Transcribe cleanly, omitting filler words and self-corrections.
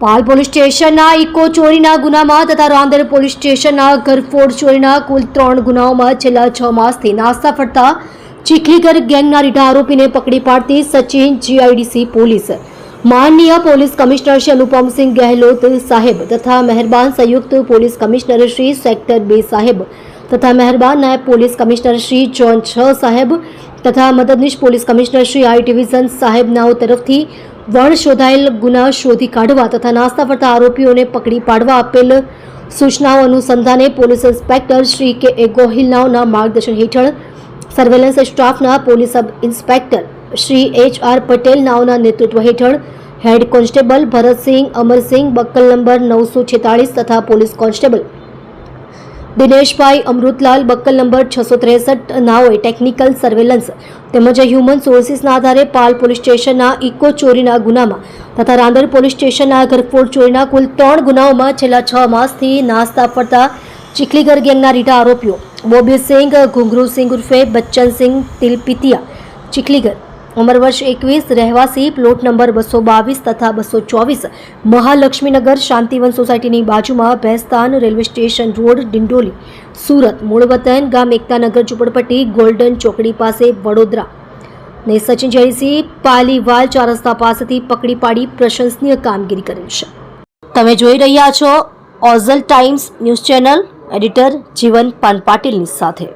પાલ police સ્ટેશનના eco ચોરીના ગુનામાં તથા રાંદેર પોલીસ સ્ટેશનના ઘરફોડ ચોરીના કુલ 3 ગુનાઓમાં છેલ્લા 6 માસથી નાસ્તા ફરતા ચીખલીગર ગેંગના રીઢા આરોપીને પકડી પાડતી સચિન જીઆઈડીસી પોલીસ માનનીય પોલીસ કમિશનર શ્રી અનુપમસિંહ ગહેલોત સાહેબ તથા મહેરબાન સંયુક્ત પોલીસ કમિશનર શ્રી સેક્ટર 2 સાહેબ તથા મહેરબાન નાયબ પોલીસ કમિશનર શ્રી ઝોન 6 સાહેબ તથા મદદનીશ police commissioner Shri I division સાહેબનાઓ તરફથી વણ શોધાયેલ ગુના શોધી કાઢવા તથા નાસ્તા ફરતા આરોપીઓને પકડી પાડવા આપેલ સૂચનાઓ અનુસંધાને પોલીસ ઇન્સ્પેક્ટર શ્રી કે એ ગોહિલનાઓના માર્ગદર્શન હેઠળ સર્વેલન્સ સ્ટાફના police sub inspector Shri H R Patel નાઓના નેતૃત્વ હેઠળ head constable Bharatsinh Amarsinh buckle number 946 તથા police constable Dineshbhai Amrutlal buckle number 663 નાઓએ ટેકનિકલ સર્વેલન્સ તેમજ હ્યુમન સોર્સિસના આધારે પાલ પોલીસ સ્ટેશનના ઇકો ચોરીના ગુનામાં તથા રાંદેર પોલીસ સ્ટેશનના ઘરફોડ ચોરીના કુલ 3 ગુનાઓમાં છેલ્લા 6 માસથી નાસ્તા ફરતા ચીખલીગર ગેંગના રીઢા આરોપીઓ બોબીસિંહ ઘુંઘરુસિંહ ઉર્ફે બચ્ચનસિંહ તિલપિતિયા ચીખલીગર ઉંમર વર્ષ 21 રહેવાસી પ્લોટ નંબર 222 તથા 224 મહાલક્ષ્મીનગર શાંતિવન સોસાયટીની બાજુમાં Bhestan railway station road Dindoli Surat મૂળ વતન ગામ એકતાનગર ઝુંપડપટ્ટી ગોલ્ડન ચોકડી પાસે વડોદરા ને સચિન જેડીસી પાલીવાલ 4 રસ્તા પાસેથી પકડી પાડી પ્રશંસનીય કામગીરી કરેલ છે. તમે જોઈ રહ્યા છો ઓઝલ ટાઈમ્સ ન્યૂઝ ચેનલ. એડિટર જીવન પાન પાટીલની સાથે.